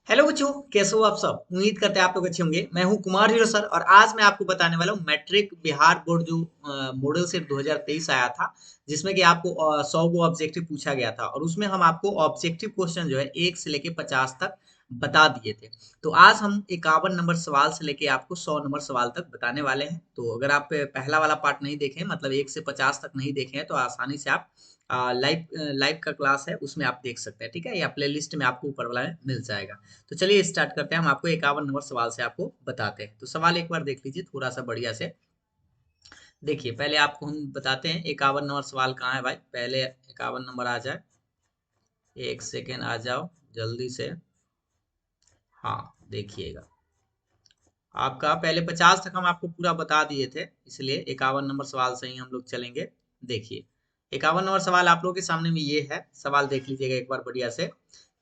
Hello बच्चों, कैसे हो आप सब। उम्मीद करते हैं आप लोग अच्छे होंगे। मैं हूं कुमार हीरो सर और आज मैं आपको बताने वाला हूं मैट्रिक बिहार बोर्ड जो मॉडल सेट 2023 आया था, जिसमें कि आपको 100 गो ऑब्जेक्टिव पूछा गया था और उसमें हम आपको ऑब्जेक्टिव क्वेश्चन जो है 1 से लेके 50 तक बता दिए थे। तो आज हम 51 नंबर सवाल से लेके आपको 100 नंबर सवाल तक बताने वाले हैं। तो अगर आप पहला वाला पार्ट नहीं देखे, मतलब 1 से 50 तक नहीं देखे हैं, तो आसानी से आप लाइव लाइव का क्लास है उसमें आप देख सकते हैं, ठीक है, या प्ले लिस्ट में आपको ऊपर वाला में मिल जाएगा। तो चलिए स्टार्ट करते हैं। हम आपको 51 नंबर सवाल से आपको बताते हैं। तो सवाल एक बार देख लीजिए थोड़ा सा बढ़िया से। देखिए, पहले आपको हम बताते हैं 51 नंबर सवाल कहाँ है भाई। पहले 51 नंबर आ जाए, एक सेकेंड आ जाओ जल्दी से। हाँ, देखिएगा, आपका पहले 50 तक हम आपको पूरा बता दिए थे, इसलिए 51 नंबर सवाल से ही हम लोग चलेंगे। देखिए, 51 नंबर सवाल आप लोगों के सामने में ये है। सवाल देख लीजिएगा एक बार बढ़िया से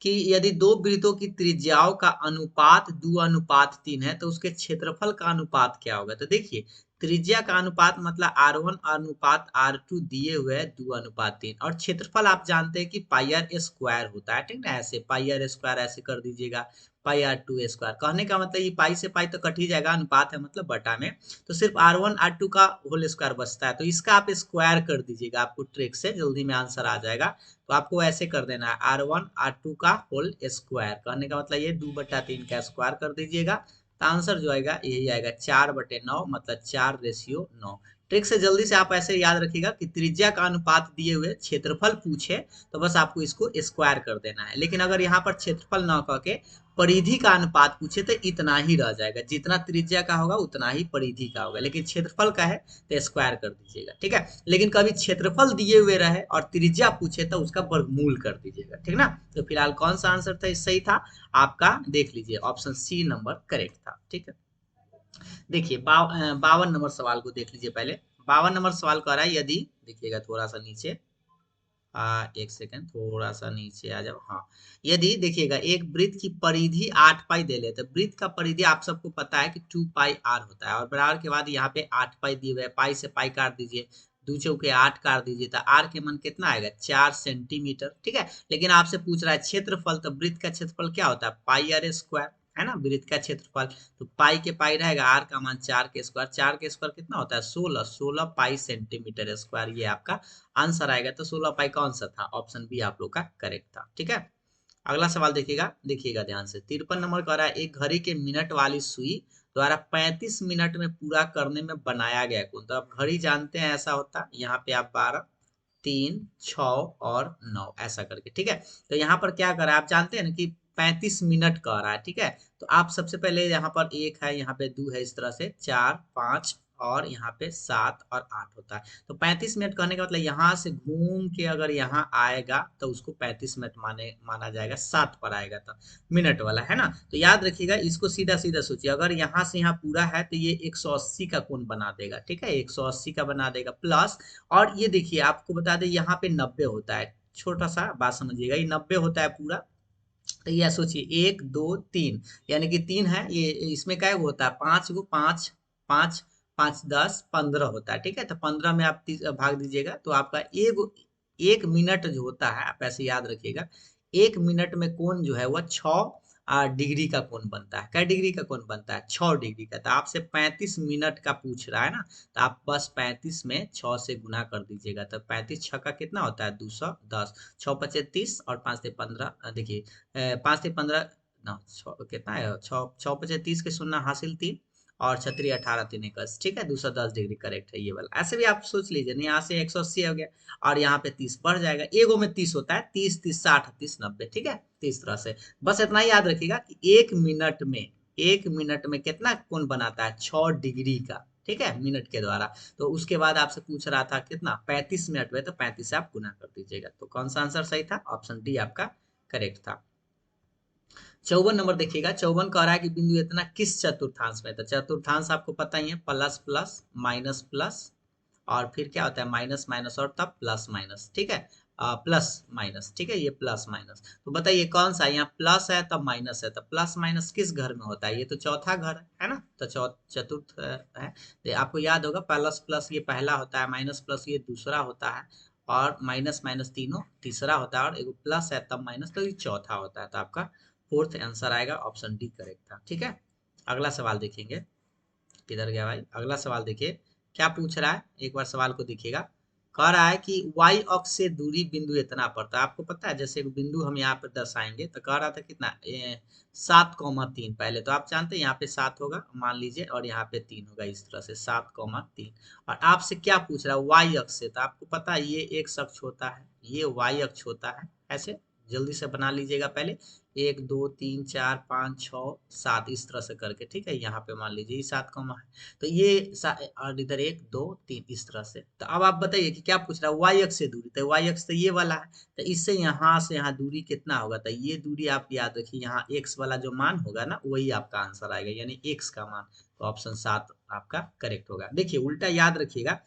कि यदि दो वृत्तों की त्रिज्याओं का अनुपात 2:3 है तो उसके क्षेत्रफल का अनुपात क्या होगा। तो देखिए, त्रिज्या का अनुपात मतलब R1 अनुपात R2 दिए हुए है 2:3, और क्षेत्रफल आप जानते हैं कि पाई आर स्क्वायर होता है, ठीक ना। ऐसे पाई आर स्क्वायर ऐसे कर दीजिएगा, पाई आर टू स्क्वायर। कहने का मतलब ये पाई से पाई तो कट ही जाएगा, अनुपात है मतलब बटा में, तो सिर्फ R1 R2 का होल स्क्वायर बचता है, तो इसका आप स्क्वायर कर दीजिएगा, आपको ट्रिक से जल्दी में आंसर आ जाएगा। तो आपको ऐसे कर देना है R1 R2 का होल स्क्वायर। कहने का मतलब ये 2/3 का स्क्वायर कर दीजिएगा, तो आंसर जो आएगा यही आएगा 4/9, मतलब 4:9। ट्रिक से जल्दी से आप ऐसे याद रखिएगा कि त्रिज्या का अनुपात दिए हुए क्षेत्रफल पूछे तो बस आपको इसको स्क्वायर कर देना है। लेकिन अगर यहाँ पर क्षेत्रफल न कह के परिधि का अनुपात पूछे तो इतना ही रह जाएगा, जितना त्रिज्या का होगा उतना ही परिधि का होगा, लेकिन क्षेत्रफल का है तो स्क्वायर कर दीजिएगा, ठीक है। लेकिन कभी क्षेत्रफल दिए हुए रहे और त्रिज्या पूछे तो उसका वर्गमूल कर दीजिएगा, ठीक ना। तो फिलहाल कौन सा आंसर था, सही था आपका, देख लीजिए ऑप्शन सी नंबर करेक्ट था, ठीक है। देखिए 52 नंबर सवाल को देख लीजिए पहले। 52 नंबर सवाल कह रहा है, यदि देखिएगा थोड़ा सा नीचे, एक सेकंड थोड़ा सा नीचे आ जाओ। हाँ, यदि देखिएगा एक वृत्त की परिधि 8 पाई दे लेते, वृत्त का परिधि आप सबको पता है कि 2 पाई r होता है, और बराबर के बाद यहाँ पे 8 पाई दिए हुए, पाई से पाई काट दीजिए, दो चौके 8 काट दीजिए, तो आर के मन कितना आएगा, 4 सेंटीमीटर, ठीक है। लेकिन आपसे पूछ रहा है क्षेत्रफल, तो वृत्त का क्षेत्रफल क्या होता है, पाई आर स्क्वायर, है ना, वृत्त का क्षेत्रफल। तो पाई के पाई रहेगा, आर का मान 4 के स्क्वायर, 4 के स्क्वायर कितना होता है 16, 16 पाई सेंटीमीटर स्क्वायर, ये आपका आंसर आएगा। तो 16 पाई कौन सा था, ऑप्शन बी आप लोग का करेक्ट था, ठीक है। अगला सवाल देखिएगा, देखिएगा ध्यान से। 53 नंबर कह रहा है, एक घड़ी के मिनट वाली सुई द्वारा 35 मिनट में पूरा करने में बनाया गया कोण। तो आप घड़ी जानते हैं ऐसा होता है, यहाँ पे आप 12, 3, 6 और 9 ऐसा करके, ठीक है। तो यहाँ पर क्या कर रहा है, आप जानते हैं ना कि 35 मिनट कह रहा है, ठीक है। तो आप सबसे पहले यहाँ पर एक है, यहाँ पे दो है, इस तरह से 4, 5 और यहाँ पे 7 और 8 होता है। तो 35 मिनट कहने का मतलब यहाँ से घूम के अगर यहाँ आएगा तो उसको 35 मिनट माना जाएगा, 7 पर आएगा तो मिनट वाला, है ना। तो याद रखिएगा, इसको सीधा सीधा सोचिए, अगर यहाँ से यहाँ पूरा है तो ये 180 का कोण बना देगा, ठीक है, 180 का बना देगा प्लस। और ये देखिए, आपको बता दें यहाँ पे 90 होता है, छोटा सा बात समझिएगा, ये 90 होता है पूरा। तो यह सोचिए 1 2 3, यानी कि 3 है ये, इसमें क्या होता है 5 गो, 5 5 5 10 15 होता है, ठीक है। तो 15 में आप भाग दीजिएगा तो आपका एक मिनट जो होता है, आप ऐसे याद रखिएगा, एक मिनट में कोण जो है वह 6 डिग्री का कोण बनता है। क्या डिग्री का कोण बनता है, 6 डिग्री का। तो आपसे 35 मिनट का पूछ रहा है ना, तो आप बस 35 में 6 से गुना कर दीजिएगा, तो 35 छक्का कितना होता है 210, 6 25 30 और 5 से 15, देखिए 5 से 15 ना, कितना है, 6 6 25 के शून्य हासिल 3 और छतरी 18 3 21, ठीक है, 210 डिग्री करेक्ट है ये वाला। ऐसे भी आप सोच लीजिए ना, यहाँ से 180 हो गया और यहाँ पे 30 बढ़ जाएगा, एगो में 30 होता है, 30 30 60 30 90, ठीक है। तो इस तरह से बस इतना ही याद रखिएगा कि एक मिनट में कितना कोण बनाता है, 6 डिग्री का, ठीक है, मिनट के द्वारा। तो उसके बाद आपसे पूछ रहा था कितना, 35 मिनट में, तो 35 से आप गुना कर दीजिएगा। तो कौन सा आंसर सही था, ऑप्शन डी आपका करेक्ट था। 54 नंबर देखिएगा, 54 कह रहा है कि बिंदु इतना किस चतुर्थांश में। तो चतुर्थांश आपको पता ही है, प्लस प्लस माइनस प्लस और फिर क्या होता है माइनस माइनस और तब प्लस माइनस, ठीक है, प्लस माइनस, ठीक है, ये प्लस माइनस। तो बताइए कौन सा, यहाँ प्लस है तब माइनस है, तो प्लस माइनस किस घर में होता है, ये तो चौथा घर है ना, तो चतुर्थ है। तो आपको याद होगा, प्लस प्लस ये पहला होता है, माइनस प्लस ये दूसरा होता है, और माइनस माइनस तीनों तीसरा होता है, और एक प्लस है तब माइनस, तो ये चौथा होता है। तो आपका फोर्थ आंसर आएगा ऑप्शन डी करेक्ट था। ठीक है, अगला सवाल देखेंगे। किधर गया भाई, अगला सवाल देखिए क्या पूछ रहा है, एक बार सवाल को देखिएगा। कह रहा है कि y अक्ष से दूरी बिंदु इतना पड़ता है। आपको पता है जैसे एक बिंदु हम यहाँ पे दर्शाएंगे तो कह रहा था कितना 7,3। पहले तो आप जानते हैं यहाँ पे 7 होगा मान लीजिए और यहाँ पे 3 होगा, इस तरह से 7,3। और आपसे क्या पूछ रहा है y अक्ष से, तो आपको पता है ये x अक्ष होता है, ये y अक्ष होता है। ऐसे जल्दी से बना लीजिएगा पहले, 1 2 3 4 5 6 7 इस तरह से करके। ठीक है, यहाँ पे मान लीजिए ये 7 कॉमा है तो ये और इधर 1 2 3 इस तरह से। तो अब आप बताइए कि क्या पूछ रहा है, वाई अक्ष से दूरी, तो वाई अक्ष तो ये वाला है, तो इससे यहाँ से यहाँ दूरी कितना होगा, तो ये दूरी आप याद रखिए, यहाँ एक्स वाला जो मान होगा ना वही आपका आंसर आएगा, यानी एक्स का मान। तो ऑप्शन 7 आपका करेक्ट होगा। देखिए उल्टा याद रखिएगा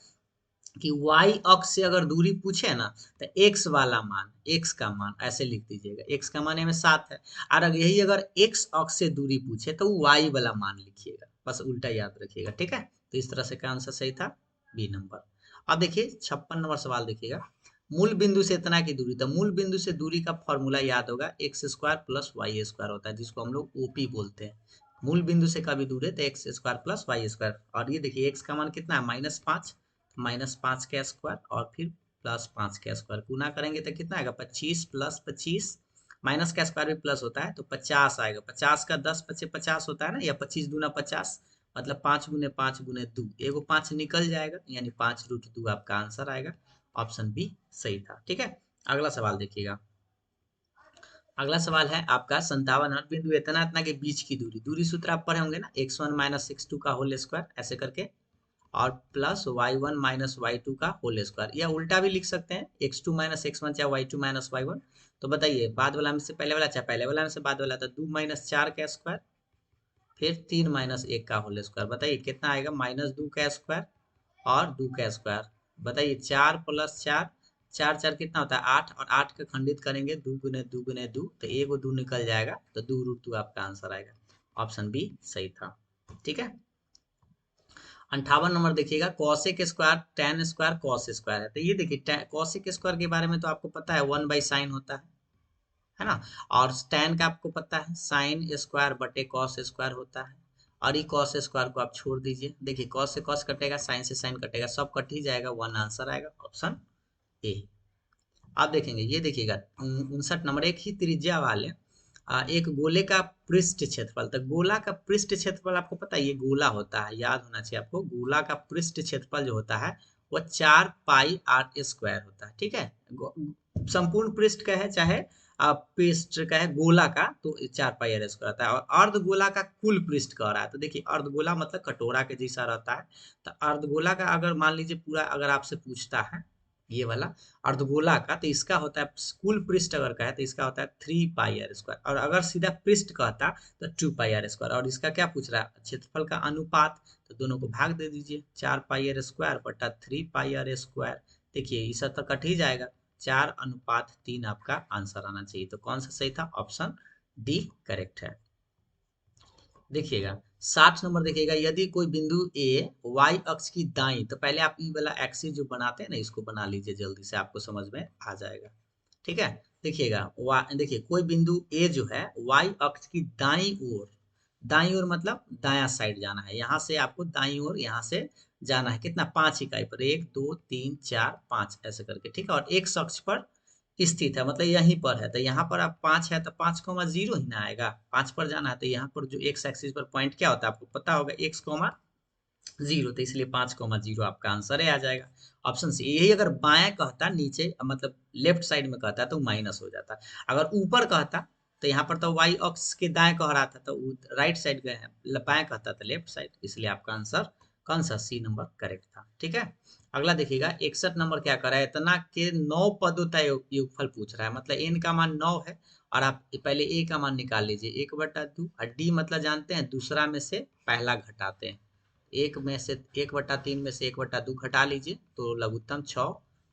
कि y अक्ष से अगर दूरी पूछे ना तो x वाला मान, x का मान ऐसे लिख दीजिएगा, x का मान में 7 है। और अगर यही अगर x अक्ष से दूरी पूछे तो y वाला मान लिखिएगा, बस उल्टा याद रखिएगा। ठीक है, तो इस तरह से का आंसर सही था बी नंबर। अब देखिए 56 नंबर सवाल देखिएगा। मूल बिंदु से इतना की दूरी, तो मूल बिंदु से दूरी का फॉर्मूला याद होगा, x square plus y square होता है, जिसको हम लोग ओपी बोलते हैं। मूल बिंदु से कभी दूर है तो x square plus y square. और ये देखिए एक्स का मान कितना है -5, -5 का स्क्वायर और फिर +5 का स्क्वायर, गुना करेंगे तो कितना आएगा 25 + 25, माइनस का स्क्वायर भी प्लस होता है तो 50 आएगा। 50 का 10 × 50 होता है ना, या 25 दूना 50, मतलब 5 × 5 × 2, एगो 5 निकल जाएगा, यानी 5√2 आपका आंसर आएगा। ऑप्शन बी सही था। ठीक है, अगला सवाल देखिएगा। अगला सवाल है आपका 57, बिंदु इतना इतना के बीच की दूरी, दूरी सूत्र आप पढ़े होंगे ना, x1 - x2 का होल स्क्वायर ऐसे करके, और प्लस y1 - y2 का होल स्क्वायर, या उल्टा भी लिख सकते हैं, x2 - x1 चाहे y2 - y1। तो बताइए बाद वाला में से पहले वाला, चाहे पहले वाला में से बाद वाला, तो 2 - 4 का स्क्वायर, फिर 3 - 1 का होल स्क्वायर। बताइए कितना आएगा, -2 का स्क्वायर और 2 का स्क्वायर। बताइए 4 + 4, 4 4 कितना होता है 8, और 8 का खंडित करेंगे 2 × 2 × 2, तो एगो 2 निकल जाएगा, तो 2√2 आपका आंसर आएगा। ऑप्शन बी सही था। ठीक है, 58 नंबर देखिएगा। Cosec square tan square cos square है, तो ये देखिए कॉसेक स्क्वायर के बारे में तो आपको पता है 1/sin होता है ना। और tan का आपको पता है sin स्क्वायर बटे कॉस स्क्वायर होता है। और ये कॉस स्क्वायर को आप छोड़ दीजिए, देखिए कॉस से कॉस कटेगा, साइन से साइन कटेगा, सब कट ही जाएगा, 1 आंसर आएगा ऑप्शन ए। आप देखेंगे ये देखिएगा 59 नंबर, एक ही त्रिज्या वाले एक गोले का पृष्ठ क्षेत्रफल, तो गोला का पृष्ठ क्षेत्रफल आपको पता है, ये गोला होता है, याद होना चाहिए आपको, गोला का पृष्ठ क्षेत्रफल जो होता है वो 4πr² होता है। ठीक है, संपूर्ण पृष्ठ का है चाहे पृष्ठ का है गोला का, तो 4πr² होता है। और अर्धगोला का कुल पृष्ठ कह रहा है, तो देखिए अर्धगोला मतलब कटोरा के जैसा रहता है, तो अर्धगोला का अगर मान लीजिए पूरा अगर आपसे पूछता है ये वाला अर्धगोला का, तो इसका होता है कुल पृष्ठ अगर का है तो इसका होता है 3πr², और अगर सीधा पृष्ठ कहता तो 2πr²। और इसका क्या पूछ रहा है, क्षेत्रफल का अनुपात, तो दोनों को भाग दे दीजिए, 4πr² बटा 3πr²। देखिए इस तो कट ही जाएगा, 4:3 आपका आंसर आना चाहिए। तो कौन सा सही था, ऑप्शन डी करेक्ट है। देखिएगा 60 नंबर देखिएगा, यदि कोई बिंदु ए वाई अक्ष की दाई, तो पहले आप ई वाला एक्सिस जो बनाते हैं ना इसको बना लीजिए, जल्दी से आपको समझ में आ जाएगा। ठीक है, देखिएगा देखिए कोई बिंदु ए जो है वाई अक्ष की दाई ओर, दाई ओर मतलब दाया साइड जाना है, यहाँ से आपको दाई ओर यहाँ से जाना है, कितना 5 इकाई पर, 1 2 3 4 5 ऐसे करके। ठीक है, और एक अक्ष पर स्थित है, मतलब यहीं पर है, तो यहाँ पर आप 5 है तो 5,0 ही ना आएगा, 5 पर जाना है, तो यहाँ पर जो एक्स एक्सिस पर पॉइंट क्या होता है आपको पता होगा, x,0, तो इसलिए 5,0 आपका आंसर है आ जाएगा ऑप्शन सी। यही अगर बाएं कहता नीचे मतलब लेफ्ट साइड में कहता तो माइनस हो जाता, अगर ऊपर कहता तो यहाँ पर तो वाई अक्ष के दाएं कह रहा था तो राइट साइड गए हैं, बाएं कहता तो लेफ्ट साइड, इसलिए आपका आंसर कौन सा सी नंबर करेक्ट था। ठीक है, अगला देखिएगा 61 नंबर क्या कर रहा है, इतना के 9 पदों का योगफल पूछ रहा है, मतलब n का मान 9 है, और आप पहले a का मान निकाल लीजिए 1/2, और d मतलब जानते हैं दूसरा में से पहला घटाते हैं, 1 में से 1/3 में से 1/2 घटा लीजिए तो लघुत्तम 6,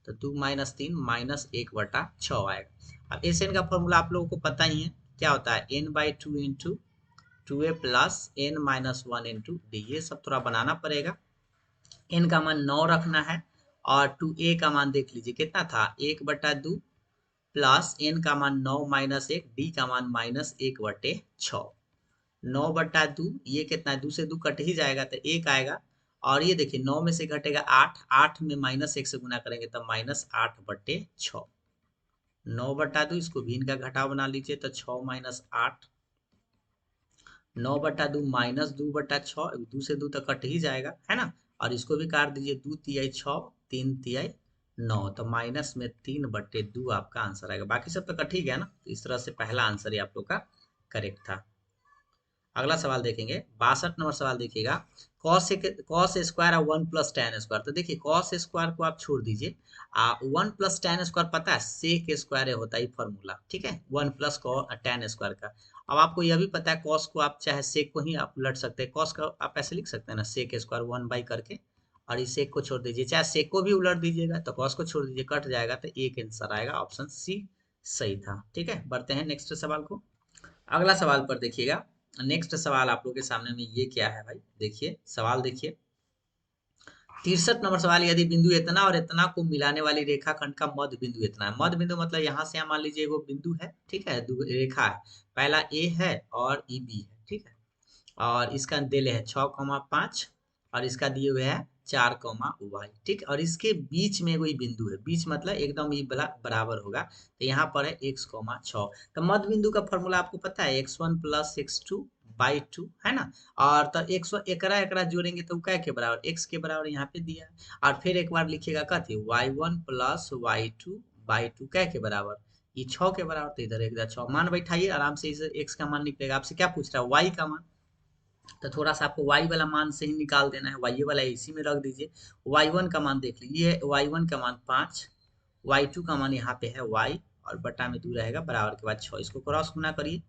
तो 2 - 3 -1/6 आएगा। अब एस एन का फॉर्मूला आप लोगों को पता ही है, क्या होता है n/2 × 2a + n - 1 × d, ये सब थोड़ा बनाना पड़ेगा। n का मान 9 रखना है, और 2a का मान देख लीजिए कितना था 1/2, प्लस n का मान 9 माइनस 1, d का मान -1/6। 9/2 ये कितना है, 2 से 2 कट ही जाएगा तो 1 आएगा। और ये देखिए 9 में से घटेगा 8, 8 में -1 से गुना करेंगे तब -8/6। 9/2 इसको भी इनका घटाव बना लीजिए तो 6 माइनस 8, 9/2 -2/6, 2 से 2 तो कट ही जाएगा है ना। और इसको भी काट दीजिए, 2 तिहाई 6, 3 तिहाई 9, तो माइनस में 3/2 आपका आंसर आएगा। बाकी सब तो कट ही गया ना, तो इस तरह से पहला आंसर ही आप लोग का करेक्ट था। अगला सवाल देखेंगे, 62 नंबर सवाल देखिएगा। कॉस स्क्वायर और 1 प्लस टेन स्क्वायर। तो देखिए कॉस स्क्वायर को आप छोड़ दीजिए, 1 प्लस टेन स्क्वायर पता है सेक स्क्वायर होता है फॉर्मूला, ठीक है, 1 प्लस टेन स्क्वायर का। अब आपको यह भी पता है कॉस को आप चाहे सेक को ही आप उलट सकते हैं, कॉस का आप ऐसे लिख सकते हैं ना, सेक स्क्वायर 1 बाई करके, और इस सेक को छोड़ दीजिए, चाहे सेक को भी उलट दीजिएगा तो कॉस को छोड़ दीजिए, कट जाएगा तो एक आंसर आएगा, ऑप्शन सी सही था। ठीक है, बढ़ते हैं नेक्स्ट सवाल को। अगला सवाल पर देखिएगा, नेक्स्ट सवाल आप लोग के सामने में ये क्या है भाई, देखिए सवाल देखिए 63 नंबर सवाल। यदि बिंदु इतना और इतना को मिलाने वाली रेखाखंड का मध्य बिंदु इतना है। मध्य बिंदु मतलब यहाँ से मान लीजिए वो बिंदु है, ठीक है, रेखा है, पहला ए है और ई बी है, ठीक है, और इसका दिले है 6,5 और इसका दिए हुए है 4,y, ठीक। और इसके बीच में कोई बिंदु है, बीच मतलब एकदम ये बराबर होगा, तो यहाँ पर है x,6। तो मध्य बिंदु का फॉर्मूला आपको पता है x1 प्लस x2/2 है ना। और तो x एकरा एकरा जोड़ेंगे तो क्या के बराबर, x के बराबर यहाँ पे दिया है। और फिर एक बार लिखिएगा कथी, y1 प्लस y2/2 क्या के बराबर, ये 6 के बराबर, तो इधर एक 6 मान बैठाइए आराम से, इसे x का मान निकलेगा। आपसे क्या पूछ रहा है, y का मान, तो थोड़ा सा आपको y वाला मान से ही निकाल देना है, y वाला इसी में रख दीजिए। y1 का मान देख लीजिए, y1 का मान 5, y2 का मान यहाँ पे है y, और बटा में 2 रहेगा, बराबर के बाद 6, इसको क्रॉस गुना करिए,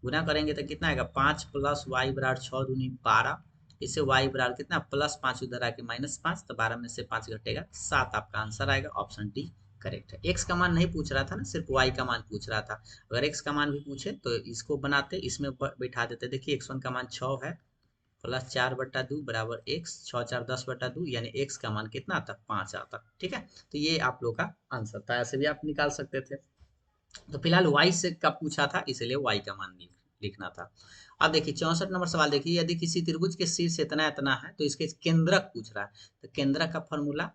गुना करेंगे तो कितना आएगा, 5 प्लस वाई बराबर 6 दूनी 12, इससे y बराबर कितना प्लस 5 उधर आके -5, तो 12 में से 5 घटेगा 7, आपका आंसर आएगा, ऑप्शन डी करेक्ट है। x का मान नहीं पूछ रहा था ना, सिर्फ y का मान पूछ रहा था। अगर x का मान भी पूछे तो इसको बनाते, इसमें बैठा देते। देखिए x1 का मान 6 है, प्लस 4/2 बराबर x, 6 4 10/2, यानी x का मान कितना आता, 5 आता, ठीक है। तो ये आप लोग का आंसर था, ऐसे भी आप निकाल सकते थे। तो फिलहाल y से का पूछा था, इसलिए y का मान लिखना था। अब देखिए 64 नंबर सवाल देखिए, यदि किसी त्रिभुज के शीर्ष इतना इतना है तो इसके केंद्रक पूछ रहा है। तो केंद्रक का फॉर्मूला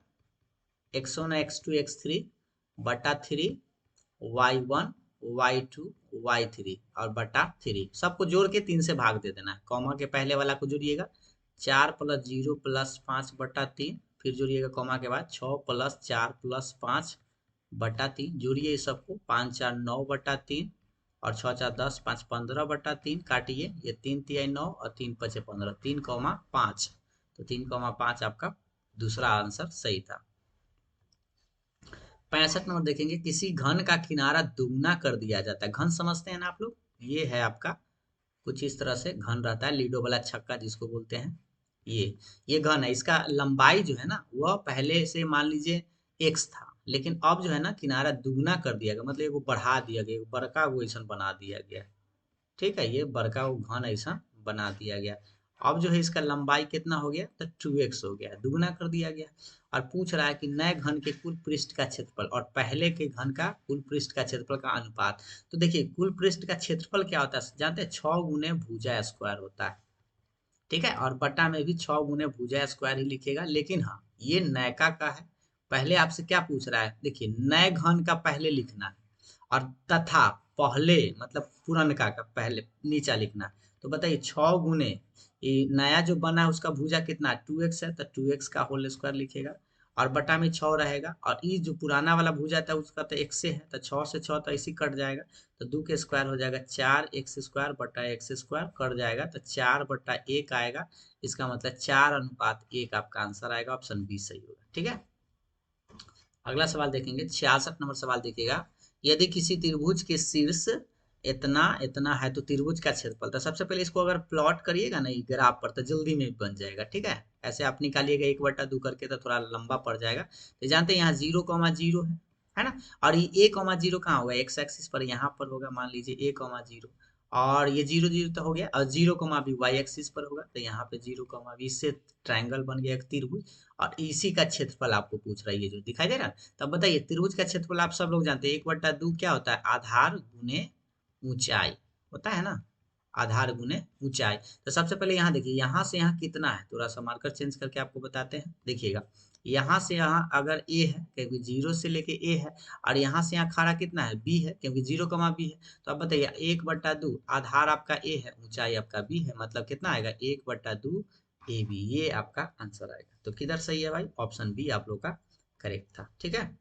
x1 x2 x3 बटा 3 y1 y2 y3 और बटा 3, सबको जोड़ के 3 से भाग दे देना है। कॉमा के पहले वाला को जोड़िएगा, 4 प्लस 0 प्लस 5/3, फिर जोड़िएगा कॉमा के बाद 6 प्लस 4 प्लस 5/3, जोड़िए इस सबको, 5 4 9/3 और 6 4 10, 5 15/3, काटिए, ये 3 तिहाई 9 और 3 5 15, 3,5, तो 3,5 आपका दूसरा आंसर सही था। 65 नंबर देखेंगे, किसी घन का किनारा दुगना कर दिया जाता है। घन समझते हैं ना आप लोग, ये है आपका कुछ इस तरह से घन रहता है, लीडो वाला छक्का जिसको बोलते हैं, ये घन है। इसका लंबाई जो है ना वह पहले से मान लीजिए x था, लेकिन अब जो है ना किनारा दुगना कर दिया गया, मतलब वो बढ़ा दिया गया, बड़का वो ऐसा बना दिया गया, ठीक है, ये बड़का वो घन ऐसा बना दिया गया। अब जो है इसका लंबाई कितना हो गया, तो 2x हो गया, दुगना कर दिया गया। और पूछ रहा है कि नए घन के कुल पृष्ठ का क्षेत्रफल और पहले के घन का कुल पृष्ठ का क्षेत्रफल का अनुपात। तो देखिए कुल पृष्ठ का क्षेत्रफल क्या होता है, जानते हैं, 6 गुने भुजा स्क्वायर होता है, ठीक है, और बटा में भी 6 गुने भुजा स्क्वायर ही लिखेगा। लेकिन हाँ ये नयका का है, पहले आपसे क्या पूछ रहा है, देखिए नए घन का पहले लिखना है, और तथा पहले मतलब पुरनका का पहले नीचा लिखना है। तो बताइए 6 गुने ये नया जो बना है उसका भुजा कितना 2x है, तो 2x का होल स्क्वायर लिखेगा, और बटा में 6 रहेगा, और ये जो पुराना वाला भुजा था उसका तो x से है, तो 6 से 6 तो ऐसे कट जाएगा, तो 2 के स्क्वायर हो जाएगा 4x² बटा x² कट जाएगा, तो 4/1 आएगा। इसका मतलब 4:1 आपका आंसर आएगा, ऑप्शन बी सही होगा, ठीक है। अगला सवाल देखेंगे, 66 नंबर सवाल देखिएगा, यदि किसी त्रिभुज के शीर्ष इतना इतना है तो त्रिभुज का क्षेत्रफल। तो सबसे पहले इसको अगर प्लॉट करिएगा ना ग्राफ पर तो जल्दी में बन जाएगा, ठीक है। ऐसे आप निकालिएगा 1/2 करके तो थोड़ा लंबा पड़ जाएगा। तो जानते हैं यहाँ 0,0 है ना, और ये a,0 कहाँ होगा, x एक्सिस पर यहाँ पर होगा, मान लीजिए a,0, और ये 0 0 तो हो गया, और 0, भी वाई एक्सिस पर होगा, तो यहाँ पे 0, भी, इससे ट्रायंगल बन गया एक त्रिभुज। और इसी का क्षेत्रफल आपको पूछ रहा है, ये जो दिखाई दे रहा है। तब बताइए त्रिभुज का क्षेत्रफल आप सब लोग जानते हैं, 1/2 क्या होता है, आधार गुने ऊंचाई होता है ना, आधार गुने ऊंचाई। तो सबसे पहले यहाँ देखिए, यहाँ से यहाँ कितना है, थोड़ा सा मार्कर चेंज करके आपको बताते हैं। देखिएगा यहाँ से यहाँ अगर ए है, क्योंकि 0 से लेके ए है, और यहाँ से यहाँ खड़ा कितना है, बी है, क्योंकि 0, बी है। तो अब बताइए 1/2, आधार आपका ए है, ऊंचाई आपका बी है, मतलब कितना आएगा, 1/2 ए बी, ये आपका आंसर आएगा। तो किधर सही है भाई, ऑप्शन बी आप लोग का करेक्ट था। ठीक है,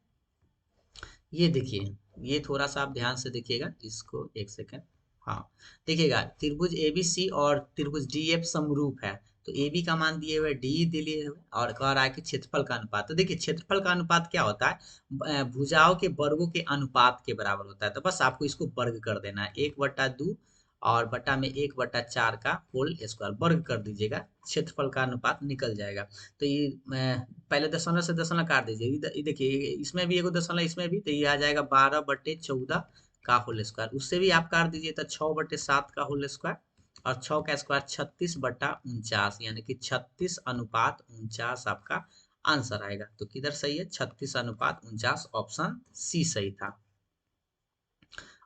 ये देखिए, ये थोड़ा सा आप ध्यान से देखिएगा इसको, एक सेकेंड। हाँ, देखिएगा त्रिभुज एबीसी और त्रिभुज डीएफ समरूप है। तो AB का मान दिए हुए, डी दिए हुए, और कह रहा है कि क्षेत्रफल का अनुपात। तो देखिए क्षेत्रफल का अनुपात क्या होता है, भुजाओं के वर्गों के अनुपात के बराबर होता है। तो बस आपको इसको वर्ग कर देना है, 1/2 और बटा में 1/4 का होल स्क्वायर, वर्ग कर दीजिएगा, क्षेत्रफल का अनुपात निकल जाएगा। तो ये पहले दशमलव से दशमलव काट दीजिए, ये देखिए इसमें भी एगो दशमलव, इसमें भी, तो ये आ जाएगा 12/14 का होल स्क्वायर। उससे भी आप काट दीजिए तो 6/7 का होल स्क्वायर, और 6 का स्क्वायर 36/49, यानी कि 36:49 आपका आंसर आएगा। तो किधर सही है, 36:49, ऑप्शन सी सही था।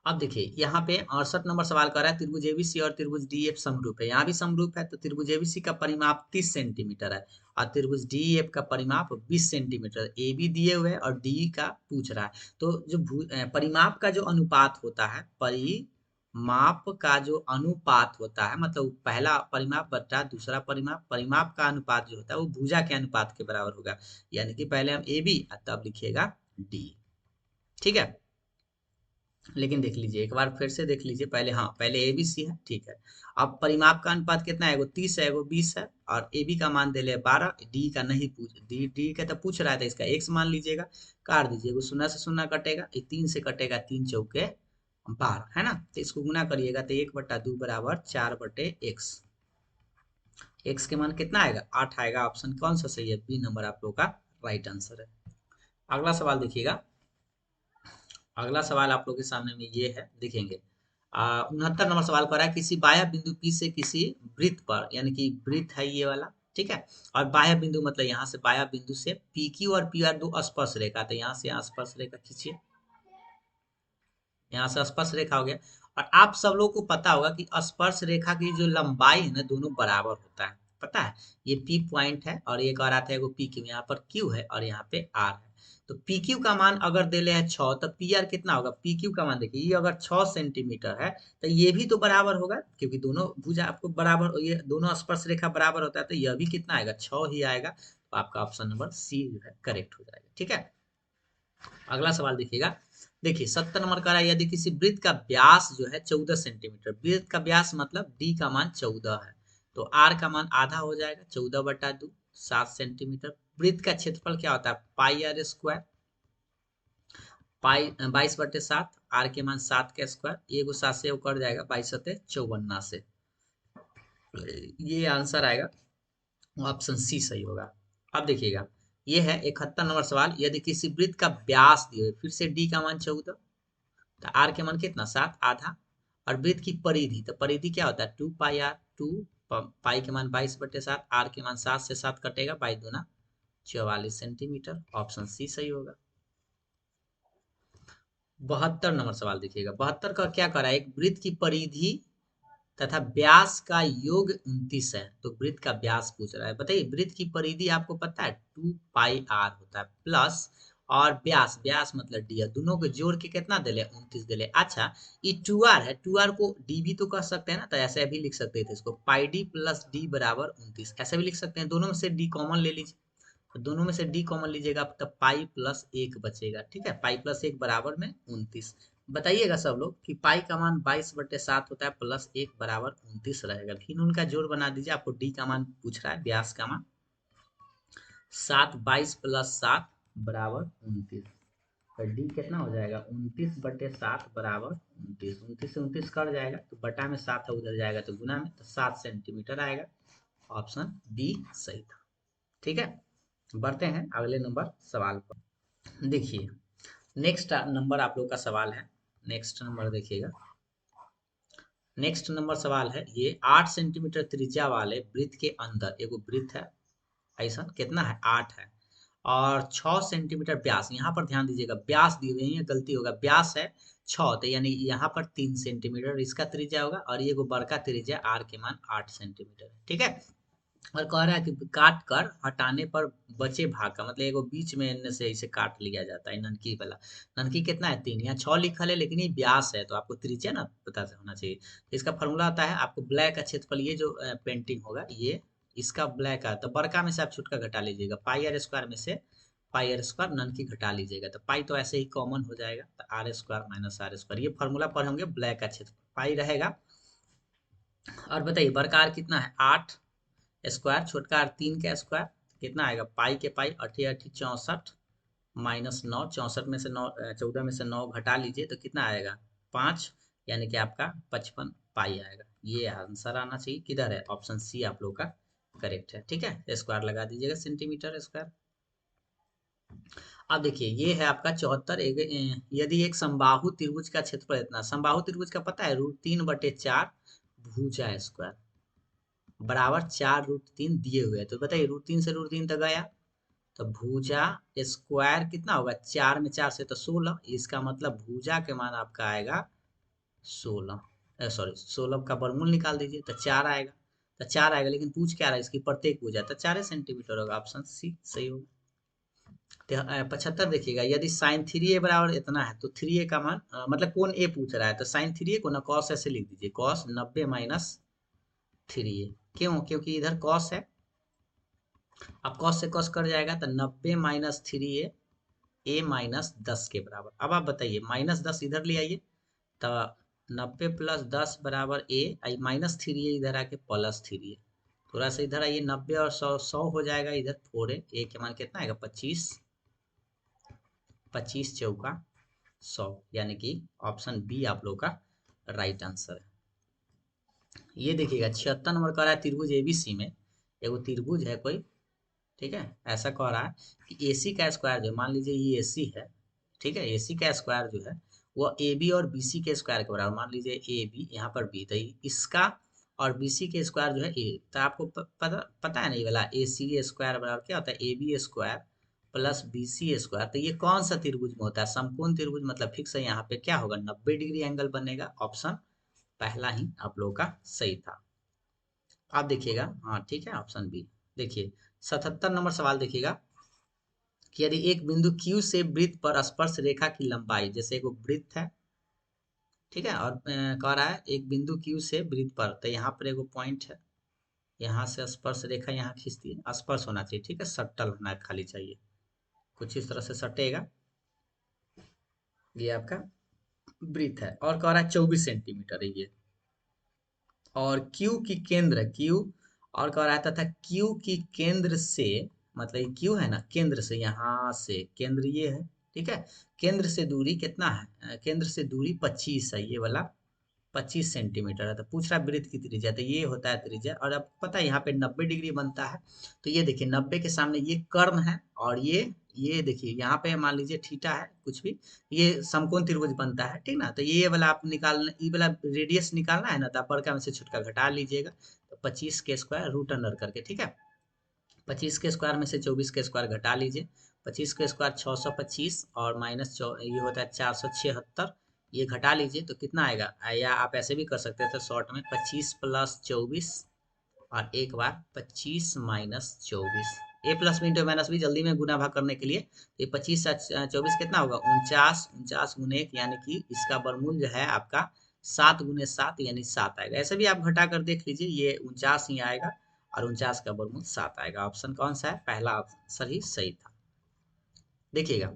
अब देखिए यहाँ पे 68 नंबर सवाल कर रहा है, त्रिभुज एबीसी और त्रिभुज डीएफ समरूप है। यहाँ भी समरूप है, तो त्रिभुज एबीसी का परिमाप 30 सेंटीमीटर है, और त्रिभुज डीएफ का परिमाप 20 सेंटीमीटर। ए बी दिए हुए और डी का पूछ रहा है। तो जो परिमाप का जो अनुपात होता है, परिमाप का जो अनुपात होता है, मतलब पहला परिमाप बटा दूसरा परिमाप, परिमाप का अनुपात जो होता है वो भुजा के अनुपात के बराबर होगा। यानी कि पहले हम ए बी, तब लिखिएगा डी। ठीक है, लेकिन देख लीजिए एक बार फिर से देख लीजिए, पहले हाँ, पहले ए बी सी है, ठीक है। अब परिमाप का अनुपात कितना है, एगो 30 है, एगो 20 है, और ए बी का मान दे ले 12, डी का नहीं पूछ, डी का तो पूछ रहा था, इसका एक्स मान लीजिएगा, काट दीजिए, एगो 0 से 0 कटेगा, 3 से कटेगा, 3 चौके 12, है ना। तो इसको गुना करिएगा, तो 1/2 बराबर 4/x, एक्स के मान कितना आएगा, 8 आएगा। ऑप्शन कौन सा सही है, बी नंबर आप लोग का राइट आंसर है। अगला सवाल देखिएगा, अगला सवाल आप लोग के सामने में ये है, देखेंगे 69 नंबर सवाल कर रहा है, किसी बाह्य बिंदु P से किसी वृत्त पर, यानी कि वृत्त है ये वाला, ठीक है। और बाह्य बिंदु मतलब यहाँ से बाह्य बिंदु से PQ और PR दो स्पर्श रेखा, तो यहाँ से यहाँ स्पर्श रेखा खींचिए, यहाँ से स्पर्श रेखा हो गया। और आप सब लोग को पता होगा कि स्पर्श रेखा की जो लंबाई है ना, दोनों बराबर होता है, पता है। ये P पॉइंट है, और एक और आता है वो PQ, यहाँ पर Q है और यहाँ पे R है। तो PQ का मान अगर दे ले है 6, तो PR कितना होगा, PQ का मान देखिए, ये अगर 6 सेंटीमीटर है, तो ये भी तो बराबर होगा, क्योंकि दोनों भुजा आपको बराबर, ये दोनों स्पर्श रेखा बराबर होता है, तो यह भी कितना आएगा, 6 ही आएगा। तो आपका ऑप्शन नंबर सी जो है करेक्ट हो जाएगा। ठीक है, अगला सवाल देखिएगा, देखिए 70 नंबर का है, यदि किसी वृत्त का व्यास जो है 14 सेंटीमीटर, वृत्त का व्यास मतलब डी का मान 14 है, तो आर का मान आधा हो जाएगा, 14/2, 7 सेंटीमीटर। वृत्त का क्षेत्रफल क्या होता है, पाई आर स्क्वायर, पाई 22/7, आर के मान 7 का स्क्वायर, एगो 7 से कट जाएगा, 22/54 से, ये आंसर आएगा, ऑप्शन सी सही होगा। अब देखिएगा, ये है 71 नंबर सवाल, यदि किसी वृत्त का व्यास दिए, फिर से डी का मान 14, तो आर के मान कितना, 7 आधा, और वृत्त की परिधि, तो परिधि क्या होता है, 2 पाई आर, 2 पाई के मान 22/7, आर के मान 7 से 7 कटेगा, 22×2 44 सेंटीमीटर, ऑप्शन सी सही होगा। 72 नंबर सवाल देखिएगा, 72 का क्या करा है, एक वृत्त की परिधि तथा व्यास का योग 29 है, तो वृत्त का व्यास पूछ रहा है। बताइए वृत्त की परिधि आपको पता है 2 पाई आर होता है, प्लस और व्यास, व्यास मतलब डी, दोनों को जोड़ के कितना दिले, 29 दिले। अच्छा, ये 2r है, 2r को डी भी तो कह सकते हैं ना, तो ऐसे भी लिख सकते थे इसको, पाई डी प्लस डी बराबर 29, ऐसे भी लिख सकते हैं। दोनों में से डी कॉमन ले लीजिए, तो दोनों में से डी कॉमन लीजिएगा, तब पाई प्लस 1 बचेगा। ठीक है, पाई प्लस 1 बराबर में 29। बताइएगा सब लोग कि पाई का मान 22/7 होता है, प्लस 1 बराबर 29 रहेगा, फिर उनका जोड़ बना दीजिए। आपको डी का मान पूछ रहा है, व्यास का मान 7, 22 + 7 बराबर 29, तो डी कितना हो जाएगा, 29/7 बराबर 29, 29 से 29 कट जाएगा, तो बटा में 7 है, उधर जाएगा तो गुना में, तो 7 सेंटीमीटर आएगा। ऑप्शन बी सही था। ठीक है, बढ़ते हैं अगले नंबर सवाल पर। देखिए नेक्स्ट नंबर आप लोग का सवाल है, नेक्स्ट नंबर देखिएगा, नेक्स्ट नंबर सवाल है ये 8 सेंटीमीटर त्रिज्या वाले वृत्त के अंदर एगो वृत्त है, ऐसा कितना है 8 है, और 6 सेंटीमीटर व्यास, यहाँ पर ध्यान दीजिएगा व्यास दी हुई है, गलती होगा, व्यास है 6, तो यानी यहाँ पर 3 सेंटीमीटर इसका त्रिज्या होगा, और ये बड़ का त्रिज्या आर के मान 8 सेंटीमीटर है, ठीक है। और कह रहा है कि काट कर हटाने पर बचे भाग का मतलब एगो बीच में इनमें से इसे काट लिया जाता है, ननकी वाला, ननकी कितना है 3, यहाँ 6 लिखल है लेकिन ये व्यास है तो आपको त्रिज्या ना पता होना चाहिए। तो इसका फॉर्मूला आता है आपको ब्लैक का क्षेत्रफल, ये जो पेंटिंग होगा ये इसका ब्लैक है, तो बड़का में से आप छुटका घटा लीजिएगा, पाई आर स्क्वायर में से पाई आर स्क्वायर ननकी घटा लीजिएगा, तो पाई तो ऐसे ही कॉमन हो जाएगा, तो r square minus r square, ये फॉर्मूला पढ़ेंगे ब्लैक का क्षेत्रफल पाई रहेगा। और बताइए बड़का आर कितना है 8 स्क्वायर, छोटका आर 3 का स्क्वायर, कितना आएगा पाई के पाई, अठी अठी 64 माइनस 9, 64 में से 9 14 में से 9 घटा लीजिए तो कितना आएगा 5, यानी कि आपका 55 पाई आएगा। ये आंसर आना चाहिए, किधर है ऑप्शन सी आप लोग का करेक्ट है, ठीक है। स्क्वायर लगा दीजिएगा सेंटीमीटर स्क्वायर। अब देखिए ये है आपका 74, यदि एक समबाहु त्रिभुज का क्षेत्रफल इतना, समबाहु त्रिभुज का पता है √3/4 भुजा स्क्वायर बराबर 4√3 दिए हुए हैं, तो बताइए √3 से √3 तक गया तो भुजा स्क्वायर कितना होगा, 4 में 4 से तो 16, इसका मतलब भुजा के मान आपका आएगा 16, सॉरी 16 का वर्गमूल निकाल दीजिए तो 4 आएगा, तो 4 आएगा, लेकिन पूछ क्या रहा है इसकी प्रत्येक भुजा, तो 4 सेंटीमीटर होगा, ऑप्शन सी सही होगा। 75 देखिएगा, यदि साइन 3a बराबर इतना है तो 3a का मान मतलब कौन ए पूछ रहा है, तो साइन 3a को ना कॉस ऐसे लिख दीजिए, कॉस 90 माइनस 3a, क्यों, क्योंकि इधर कॉस है, अब कॉस से कॉस कट जाएगा तो 90 माइनस 3a ए माइनस 10 के बराबर। अब आप बताइए -10 इधर ले आइए तो 90 प्लस 10 बराबर ए, आई -3a इधर आके +3a, थोड़ा सा इधर आइए 90 और 100 100 हो जाएगा, इधर 4a, ए के मान कितना आएगा 25, 25 चौका 100, यानी कि ऑप्शन बी आप लोग का राइट आंसर है। ये देखिएगा 76 नंबर कह रहा है त्रिभुज एबीसी में एगो त्रिभुज है कोई, ठीक है, ऐसा कह रहा है कि एसी का स्क्वायर जो, मान लीजिए ये एसी है, ठीक है, एसी का स्क्वायर जो है वो ए बी और बी सी के स्क्वायर के बराबर, मान लीजिए ए बी यहाँ पर बी, तो इसका और बी सी के स्क्वायर जो है ए, तो आपको पता है नहीं वाला ए सी स्क्वायर बराबर क्या होता है A B square plus B C square, तो ये कौन सा त्रिभुज में होता है, समकोण त्रिभुज, मतलब फिक्स है, यहाँ पे क्या होगा 90 डिग्री एंगल बनेगा, ऑप्शन पहला ही आप लोग का सही था। आप देखिएगा, हाँ ठीक है ऑप्शन बी। देखिए 77 नंबर सवाल देखिएगा कि यदि एक बिंदु Q से वृत्त पर स्पर्श रेखा की लंबाई, जैसे एक वृत्त है, ठीक है, और कह रहा है एक बिंदु Q से वृत्त पर, तो यहाँ पर एगो पॉइंट है, यहाँ से स्पर्श रेखा यहाँ खींचती है, स्पर्श होना चाहिए, ठीक है, सट्टल होना खाली चाहिए, कुछ इस तरह से सटेगा, ये आपका वृत्त है, और कह रहा है 24 सेंटीमीटर है ये, और Q की केंद्र Q, और कह रहा है तथा Q की केंद्र से, मतलब ये Q है ना, केंद्र से, यहाँ से केंद्र ये है, ठीक है, केंद्र से दूरी कितना है, केंद्र से दूरी 25 है, ये वाला 25 सेंटीमीटर है, तो पूछ रहा है वृत्त की त्रिज्या, तो ये होता है त्रिज्या, और अब पता है यहाँ पे 90 डिग्री बनता है, तो ये देखिए 90 के सामने ये कर्ण है, और ये देखिए यहाँ पे मान लीजिए थीटा है कुछ भी, ये समकोण त्रिभुज बनता है, ठीक ना, तो ये वाला आप निकालना, ये वाला रेडियस निकालना है ना, तो आप बड़का में से छोटका घटा लीजिएगा, तो 25 के स्क्वायर रूट अंडर करके, ठीक है, 25 के स्क्वायर में से 24 के स्क्वायर घटा लीजिए, 25 के स्क्वायर 625 और माइनस ये होता है 476, ये घटा लीजिए तो कितना आएगा, या आप ऐसे भी कर सकते थे शॉर्ट में 25 प्लस 24 और एक बार 25 minus 24, A plus B into minus B, जल्दी में गुना भाग करने के लिए, तो ये 25 24 कितना होगा 49, 49 गुने 1, यानी कि इसका वर्गमूल जो है आपका 7 गुने 7 यानी 7 आएगा, ऐसे भी आप घटा कर देख लीजिए, ये 49 ही आएगा और 49 का वर्गमूल 7 आएगा, ऑप्शन कौन सा है, पहला आंसर ही सही था। देखिएगा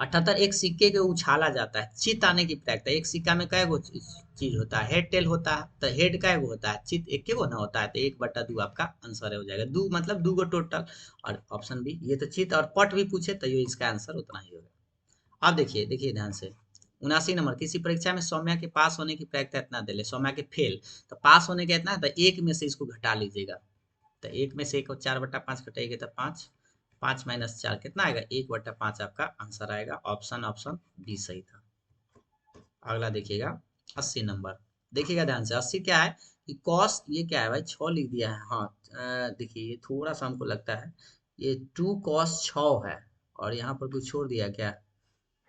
78, एक सिक्के को उछाला जाता है, चित आने की प्रक्रिया, एक सिक्का में कै गो चीज होता है, हेड टेल होता है, तो हेड कै गो होता है, चित एक के गो ना होता है, तो 1/2 आपका आंसर हो जाएगा, दो मतलब 2 गो टोटल, और ऑप्शन बी, ये तो चित और पट भी पूछे तो ये इसका आंसर उतना ही होगा। अब देखिए देखिए ध्यान से 79 नंबर, किसी परीक्षा में सौम्या के पास होने की प्रक्रिया इतना दे ले, सौम्या के फेल, तो पास होने का इतना है, तो एक में से इसको घटा लीजिएगा, तो एक में से एक 4/5 घटाएंगे तो 5, 5 माइनस 4 कितना आएगा 1/5 आपका आंसर आएगा, ऑप्शन ऑप्शन बी सही था। अगला देखिएगा 80 नंबर, देखिएगा ध्यान से, 80 क्या है कि कॉस, ये क्या है भाई, 6 लिख दिया है। हाँ देखिए ये थोड़ा सा हमको लगता है ये 2 cos 6 है, और यहाँ पर कुछ छोड़ दिया क्या,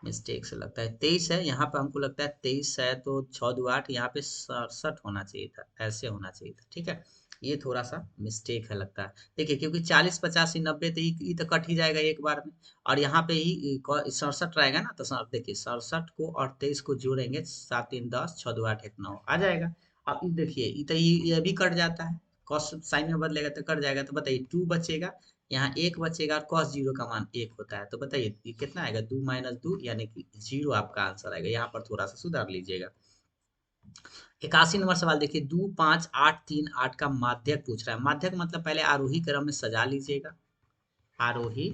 मिस्टेक से लगता है 23 है, यहाँ पे हमको लगता है 23 है, तो 6 2 8, यहाँ पे 67 होना चाहिए था, ऐसे होना चाहिए था, ठीक है। ये थोड़ा सा मिस्टेक है लगता है, देखिए क्योंकि 40 85 90 तो ये तो कट ही जाएगा एक बार में, और यहाँ पे ही 67 रहेगा ना, तो देखिए 67 को और 23 को जोड़ेंगे, 7 3 10, 6 2 8 1 9 आ जाएगा। अब ये देखिए ये तो ये भी कट जाता है, कॉस साइन में बदलेगा तो कट जाएगा, तो बताइए 2 बचेगा, यहाँ 1 बचेगा, और cos 0 का मान 1 होता है, तो बताइए ये कितना आएगा, 2 माइनस 2 यानी कि 0 आपका आंसर आएगा। यहाँ पर थोड़ा सा सुधार लीजिएगा। 81 नंबर सवाल देखिए, 2 5 8 3 8 का माध्यक पूछ रहा है। माध्यक मतलब पहले आरोही क्रम में सजा लीजिएगा, आरोही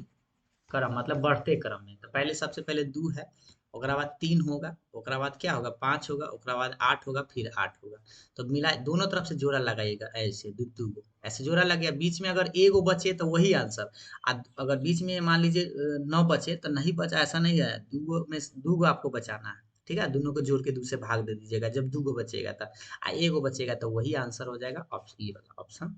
क्रम मतलब बढ़ते क्रम में, तो पहले सबसे पहले 2 है, ओकरा बाद 3 होगा, ओकरा बाद क्या होगा, 5 होगा, ओकरा बाद 8 होगा, फिर 8 होगा। तो मिला दोनों तरफ से जोड़ा लगाइएगा, ऐसे दू दू गो ऐसे जोड़ा लग गया, बीच में अगर एगो बचे तो वही आंसर। अगर बीच में मान लीजिए 9 बचे तो नहीं बचा, ऐसा नहीं है, दूगो में दूगो आपको बचाना है, ठीक है, दोनों को जोड़ के 2 से भाग दे दीजिएगा जब दूगो बचेगा तब, एगो बचेगा तो वही आंसर हो जाएगा। ऑप्शन ये वाला ऑप्शन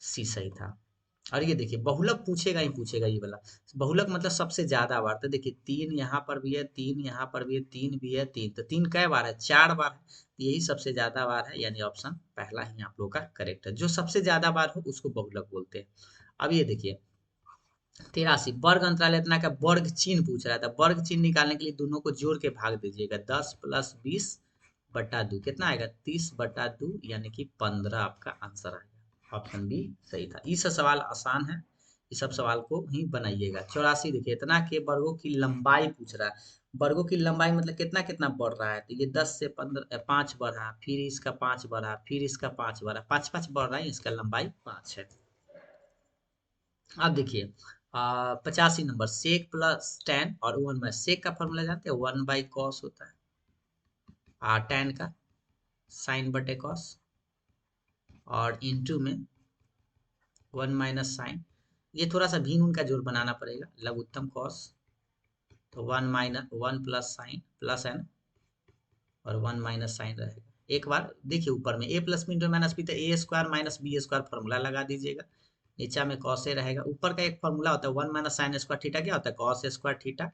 सी सही था। और ये देखिए बहुलक पूछेगा ही पूछेगा ये वाला, बहुलक मतलब सबसे ज्यादा बार, तो देखिए 3 यहाँ पर भी है, 3 यहाँ पर भी है, 3 भी है, 3, तो 3 कै बार है, 4 बार है, तो यही सबसे ज्यादा बार है, यानी ऑप्शन पहला ही आप लोग का करेक्ट है, जो सबसे ज्यादा बार हो उसको बहुलक बोलते हैं। अब ये देखिए 83 वर्ग अंतराल इतना का वर्ग चिन्ह पूछ रहा था, वर्ग चिन्ह निकालने के लिए दोनों को जोड़ के भाग दीजिएगा, 10 प्लस 20 बटा 2 कितना आएगा, 30 बटा 2 यानी कि 15 आपका आंसर आएगा। ऑप्शन बी सही था। ये सब सवाल आसान है, इस सब सवाल को ही बनाइएगा। 84 देखिए, इतना के वर्गों की लंबाई पूछ रहा है, वर्गों की लंबाई मतलब कितना कितना बढ़ रहा है, तो ये 10 से 15 5 बढ़ा, फिर इसका 5 बढ़ा, फिर इसका 5 बढ़ा, 5 5 बढ़ रहा है, इसका लंबाई 5 है। अब देखिए 85 नंबर, सेक प्लस टेन और 1 बाई, सेक का फॉर्मूला जानते हैं, 1/cos होता है, टेन का साइन बटे कॉस, और इनटू में 1 - साइन, ये थोड़ा सा भिन्न उनका जोड़ बनाना पड़ेगा, लघुत्तम कॉस, तो 1 - 1 प्लस साइन प्लस है ना, और 1 - साइन रहेगा। एक बार देखिए ऊपर में A plus B into minus B, तो A square minus B square formula लगा दीजिएगा, नीचा में कॉस ए रहेगा, ऊपर का एक फॉर्मूला होता है 1 - साइन स्क्वायर थीटा, क्या होता है, कॉस स्क्वायर थीटा,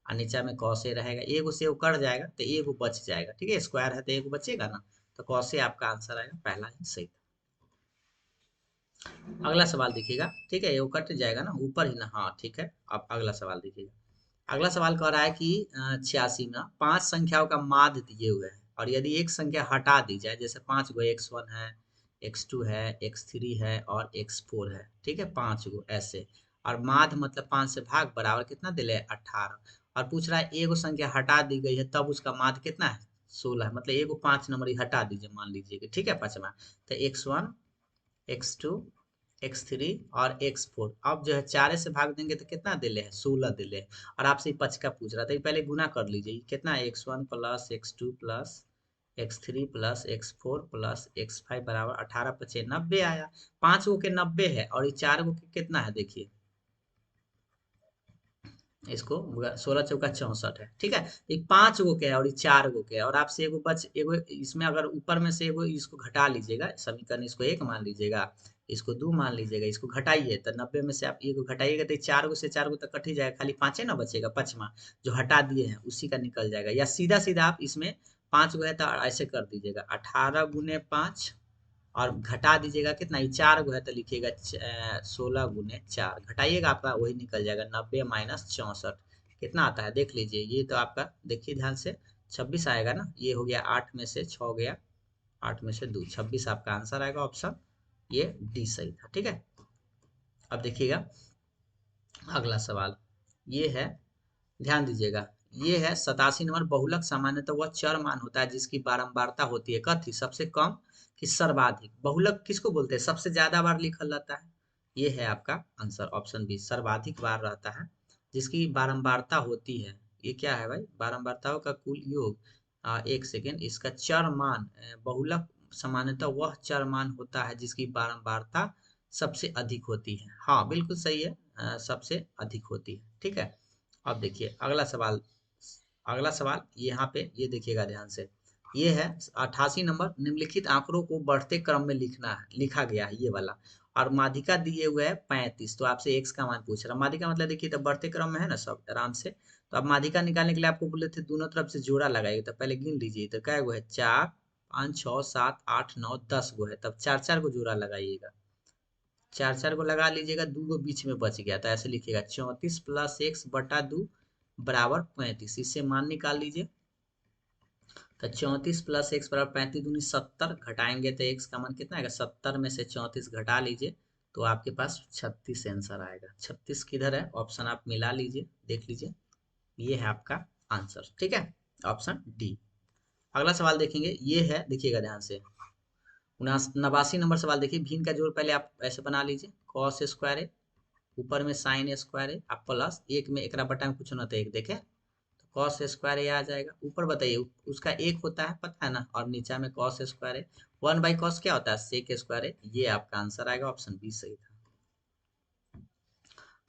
और नीचा में कॉस ए रहेगा, एगो से वो कट जाएगा तो एगो बच जाएगा, ठीक है, स्क्वायर है तो एगो बचेगा ना, तो कॉस ए आपका आंसर आएगा, पहला ही सही। अगला सवाल देखिएगा, ठीक है, ये वो कट जाएगा ना ऊपर ही ना, हाँ ठीक है। अब अगला सवाल देखिएगा, अगला सवाल कह रहा है कि 86 में 5 संख्याओं का माध्य दिए हुए हैं, और यदि एक संख्या हटा दी जाए, जैसे 5 गो x1 है, x2 है, x3 है और x4 है, ठीक है, 5 गो ऐसे, और माध्य मतलब 5 से भाग बराबर कितना दिले है, 18, और पूछ रहा है एगो संख्या हटा दी गई है तब उसका माध्य कितना है, 16, मतलब एगो 5 नंबर ही हटा दीजिए मान लीजिए कि, ठीक है, पांचवा, तो x1 x2 x3 और x4, अब जो है 4 से भाग देंगे तो कितना दिले है, 16 दिले है, और आपसे पच का पूछ रहा था, पहले गुना कर लीजिए, कितना है, x1 plus x2 plus x3 plus x4 plus x5 बराबर 18 पचे 90 आया, 5 गो के 90 है, और ये 4 गो के कितना है देखिए, इसको 16 × 4 = 64 है, ठीक है, ये 5 गो के है और ये 4 गो के है, और आपसे एगो बच एगो, इसमें अगर ऊपर में से एगो इसको घटा लीजिएगा समीकरण, इसको 1 मान लीजिएगा, इसको 2 मान लीजिएगा, इसको घटाइए तो 90 में से आप एगो घटाइएगा तो 4 गो से 4 गो तक कट ही जाएगा, खाली 5 ना बचेगा, पचमा जो हटा दिए हैं उसी का निकल जाएगा, या सीधा सीधा आप इसमें 5 गो है तो ऐसे कर दीजिएगा, 18 × 5, और घटा दीजिएगा कितना, ये 4 गो है तो लिखिएगा 16 × 4, घटाइएगा आपका वही निकल जाएगा, 90 - 64 कितना आता है देख लीजिए, ये तो आपका देखिए ध्यान से 26 आएगा ना, ये हो गया 8 में से 6 गया, 8 में से 2 26 आपका आंसर आएगा, ऑप्शन ये डी सही था, ठीक है। अब देखिएगा अगला सवाल, ये है, ध्यान दीजिएगा, ये है 87 नंबर, बहुलक सामान्यतः वह चर मान होता है जिसकी बारंबारता होती है कथी, सबसे कम कि सर्वाधिक, बहुलक किसको बोलते हैं, सबसे ज्यादा बार लिखल रहता है, ये है आपका आंसर, ऑप्शन बी सर्वाधिक बार रहता है जिसकी बारंबारता होती है, ये क्या है भाई, बारंबारताओं का कुल योग, एक सेकेंड, इसका चर मान, बहुलक सामान्यतः वह चर मान होता है जिसकी बारंबारता सबसे अधिक होती है, हाँ बिल्कुल सही है, सबसे अधिक होती है, ठीक है। अब देखिए अगला सवाल, अगला सवाल यहाँ पे ये देखिएगा ध्यान से, ये है 88 नंबर। निम्नलिखित आंकड़ों को बढ़ते क्रम में लिखा गया है, ये वाला। और माध्यिका दिए हुए है 35, तो आपसे एक्स का मान पूछ रहा है। माध्यिका मतलब देखिए तो बढ़ते क्रम में है ना सब आराम से। तो अब माध्यिका निकालने के लिए आपको बोले थे दोनों तरफ से जोड़ा लगाइए, तो पहले गिन लीजिए तो क्या गो है, 4 5 6 7 8 9 10 गो है, तब 4 4 को जोड़ा लगाइएगा। 4 4 को लगा लीजिएगा, 2 गो बीच में बच गया, तो ऐसे लिखिएगा 34 प्लस एक्स बटा 2 बराबर 35। इससे मान निकाल लीजिए, तो 34 प्लस एक्स बराबर 35 दूनी 70, घटाएंगे तो एक्स का मान कितना आएगा, 70 में से 34 घटा लीजिए तो आपके पास 36 आंसर आएगा। 36 किधर है, ऑप्शन आप मिला लीजिए, देख लीजिए, ये है आपका आंसर। ठीक है, ऑप्शन डी। अगला सवाल देखेंगे, ये है, देखिएगा ध्यान से, 89 नंबर सवाल देखिए। भिन्न का जोड़ पहले आप ऐसे बना लीजिए, कॉस स्क्वायर है, ऊपर में साइन स्क्वायर है, आप प्लस एक में एकरा बटा में कुछ ना, तो एक देखे तो कॉस स्क्वायर ये आ जाएगा। ऊपर बताइए उसका एक होता है, पता है ना, और नीचे में कॉस स्क्वायर है। 1/cos क्या होता है, सेक स्क्वायर है। ये आपका आंसर आएगा, ऑप्शन बी सही था।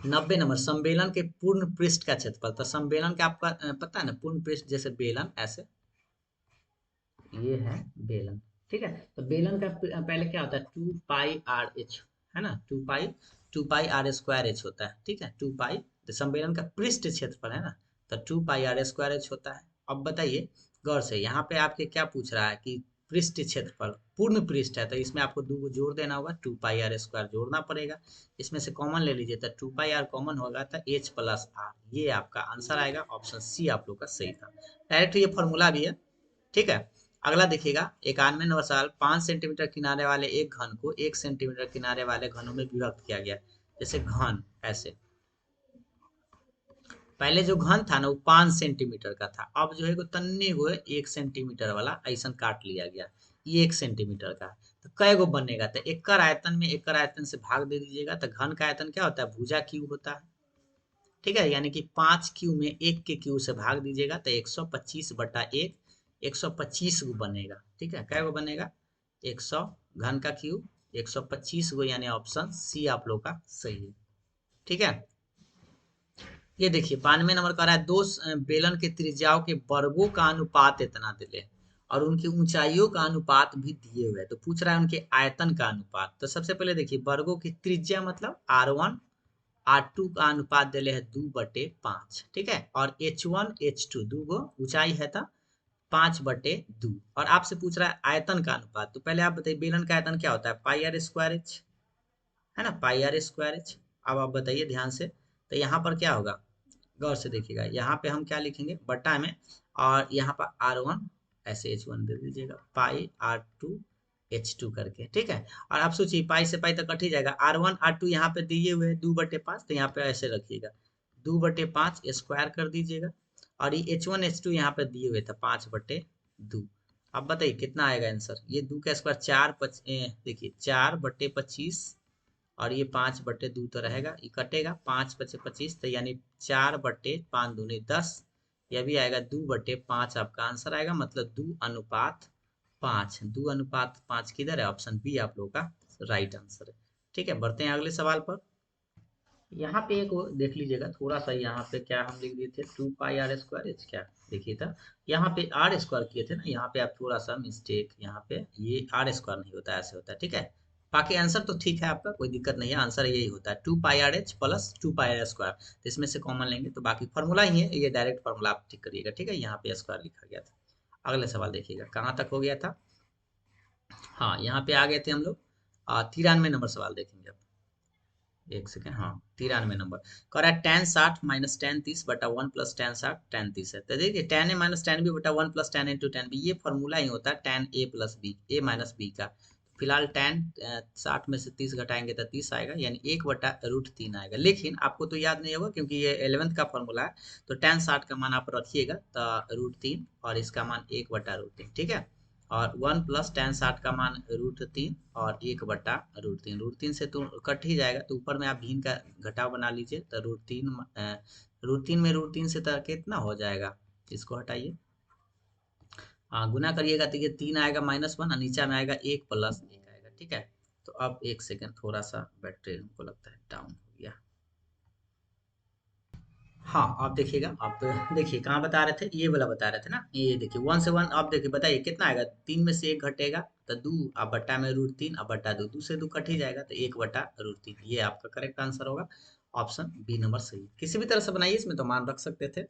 90 नंबर, संबेलन के पूर्ण पृष्ठ का क्षेत्रफल। तो संबेलन का आपका पता है ना, पूर्ण पृष्ठ जैसे बेलन ऐसे, ये है बेलन। ठीक है, तो बेलन का पहले क्या होता है, 2πr/h, है ना, 2πr² होता है। ठीक है, 2 पाई, तो संबेलन का पृष्ठ क्षेत्रफल है ना, तो 2πr² होता है। अब बताइए गौर से, यहाँ पे आपके क्या पूछ रहा है कि पृष्ठ क्षेत्रफल, पूर्ण पृष्ठ है, तो इसमें आपको दो को जोड़ देना होगा, 2πr² जोड़ना पड़ेगा। इसमें से कॉमन ले लीजिए, तो 2πr कॉमन होगा तो h+r, ये आपका आंसर आएगा, ऑप्शन सी आप लोग का सही था। डायरेक्ट ये फॉर्मूला भी है। ठीक है, अगला देखिएगा, 91 नंबर सवाल। 5 सेंटीमीटर किनारे वाले एक घन को 1 सेंटीमीटर किनारे वाले घनों में विभक्त किया गया। जैसे घन ऐसे, पहले जो घन था ना वो 5 सेंटीमीटर का था, अब जो है वो तन्ने हुए 1 सेंटीमीटर वाला ऐसा काट लिया गया, ये 1 सेंटीमीटर का है। तो कै गो बनेगा, तो एकड़ आयतन में एकड़ आयतन से भाग दे दीजिएगा, तो घन का आयतन क्या होता है, भुजा क्यूब होता है। ठीक है, यानी कि 5 क्यू में 1 के क्यू से भाग दीजिएगा तो 125/1, 125 गो बनेगा। ठीक है, कै गो बनेगा, 100, घन का क्यूब 125 गो, यानी ऑप्शन सी आप लोग का सही है। ठीक है, ये देखिए 92 नंबर का रहा है, दो बेलन के त्रिज्याओं के वर्गों का अनुपात इतना दिले और उनकी ऊंचाइयों का अनुपात भी दिए हुए, तो पूछ रहा है उनके आयतन का अनुपात। तो सबसे पहले देखिए, वर्गों की त्रिज्या मतलब R1 R2 का अनुपात दिले है 2/5। ठीक है, और H1 H2 दो गो ऊंचाई है था 5/2, और आपसे पूछ रहा है आयतन का अनुपात। तो पहले आप बताइए बेलन का आयतन क्या होता है, πr²h, है ना, πr²h। अब आप बताइए ध्यान से, तो यहाँ पर क्या होगा, गौर से देखिएगा, यहाँ पे हम क्या लिखेंगे बट्टा में, और यहाँ पर R1 ऐसे H1 दे दीजिएगा, πr2 H2 करके। ठीक है, और आप सोचिए पाई से पाई तक कट ही जाएगा, R1 R2 यहाँ पे दिए हुए 2/5, तो यहाँ पे ऐसे रखिएगा 2/5 स्क्वायर कर दीजिएगा, और ये H1 H2 यहाँ पे दिए हुए थे 5/2। अब बताइए कितना आएगा आंसर, ये 2 का स्क्वायर 4 देखिए 4/25, और ये 5/2 तो रहेगा, ये कटेगा, 5×5 25, तो यानी 4/5×5 = 10, यह भी आएगा 2/5 आपका आंसर आएगा, मतलब 2:5। 2:5 किधर है, ऑप्शन बी आप लोगों का राइट आंसर है। ठीक है, बढ़ते हैं अगले सवाल पर। यहाँ पे एक देख लीजिएगा थोड़ा सा, यहाँ पे क्या हम लिख दिए थे, 2πr²h, क्या देखिए था, यहाँ पे आर स्क्वायर किए थे ना, यहाँ पे आप थोड़ा सा मिस्टेक, यहाँ पे ये R² नहीं होता, ऐसे होता है। ठीक है, बाकी आंसर तो ठीक है आपका, कोई दिक्कत नहीं है, आंसर यही होता है 2πrh प्लस 2πr²। तो इसमें से कॉमन लेंगे तो बाकी फॉर्मूला ही है, ये डायरेक्ट फॉर्मूला आप ठीक करिएगा। ठीक है, यहाँ पे स्क्वायर लिखा गया था। अगले सवाल देखिएगा, कहाँ तक हो गया था, हाँ यहाँ पे आ गए थे हम लोग, 93 नंबर सवाल देखेंगे अब। एक सेकेंड, हाँ 93 नंबर कह रहा है, tan 60 माइनस tan 30 बटा 1 प्लस tan 60 tan 30 है। तो देखिए tan a minus tan b बटा 1 plus tan a into tan b, ये फॉर्मूला ही होता है tan a plus b, a minus b का। फिलहाल tan 60 में से 30 घटाएंगे तो 30 आएगा, यानी 1/√3 आएगा। लेकिन आपको तो याद नहीं होगा क्योंकि ये 11th का फॉर्मूला है, तो tan 60 का मान आप रखिएगा तो √3, और इसका मान 1/√3। ठीक है, और 1 प्लस tan 60 का मान √3 और 1/√3, √3 से तो कट ही जाएगा, तो ऊपर में आप भिन्न का घटाव बना लीजिए, तो √3 में √3 से तो कितना हो जाएगा, इसको हटाइए, हाँ गुना करिएगा तो ये 3 आएगा -1, और नीचे में आएगा 1 + 1 आएगा। ठीक है, तो अब एक सेकेंड, थोड़ा सा बैटरी हमको लगता है डाउन हो गया। हाँ, आप देखिएगा, आप देखिए कहाँ बता रहे थे, ये वाला बता रहे थे ना, ये देखिए 1 से 1, आप देखिए बताइए कितना आएगा, 3 में से 1 घटेगा तो 2, अब बट्टा में √3, अब बट्टा 2, 2 से 2 कट ही जाएगा तो 1 बटा √3, ये आपका करेक्ट आंसर होगा। ऑप्शन बी नंबर सही है। किसी भी तरह से बनाइए, इसमें तो मान रख सकते थे।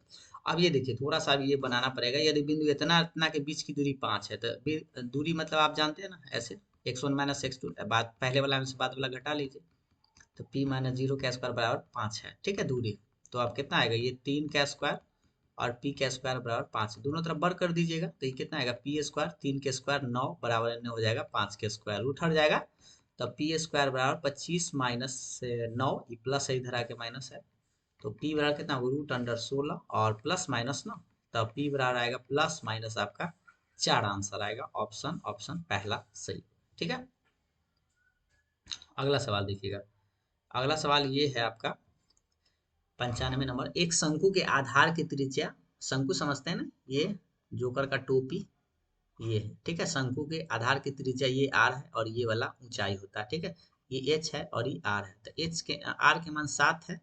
अब ये देखिए थोड़ा सा अब ये बनाना पड़ेगा, यदि बिंदु इतना इतना के बीच की दूरी 5 है तो दूरी मतलब आप जानते हैं ना, ऐसे x1 माइनस x2, बात पहले वाला में से बाद वाला घटा लीजिए, तो p माइनस 0 का स्क्वायर बराबर 5 है, ठीक है दूरी। तो अब कितना आएगा, ये 3 का स्क्वायर और p का स्क्वायर बराबर 5, दोनों तरफ वर्ग कर दीजिएगा तो ये कितना आएगा, p स्क्वायर 3 के स्क्वायर 9 बराबर इन्हें हो जाएगा 5 के स्क्वायर, रूट हट जाएगा, तो p स्क्वायर बराबर 25 माइनस 9, ये प्लस है इधर आके माइनस है, तो p बराबर कितना होगा, √16 और प्लस माइनस ना, तब p बराबर आएगा प्लस माइनस आपका 4, आंसर आएगा ऑप्शन ऑप्शन पहला सही। ठीक है, अगला सवाल देखिएगा। अगला सवाल ये है आपका 95 नंबर, एक शंकु के आधार की त्रिज्या, शंकु समझते हैं ना, ये जोकर का टोपी, ये है, ठीक है, शंकु के आधार की त्रिज्या ये r है और ये वाला ऊंचाई होता है, ठीक है, ये h है और ये r है, तो h के r के मान 7 है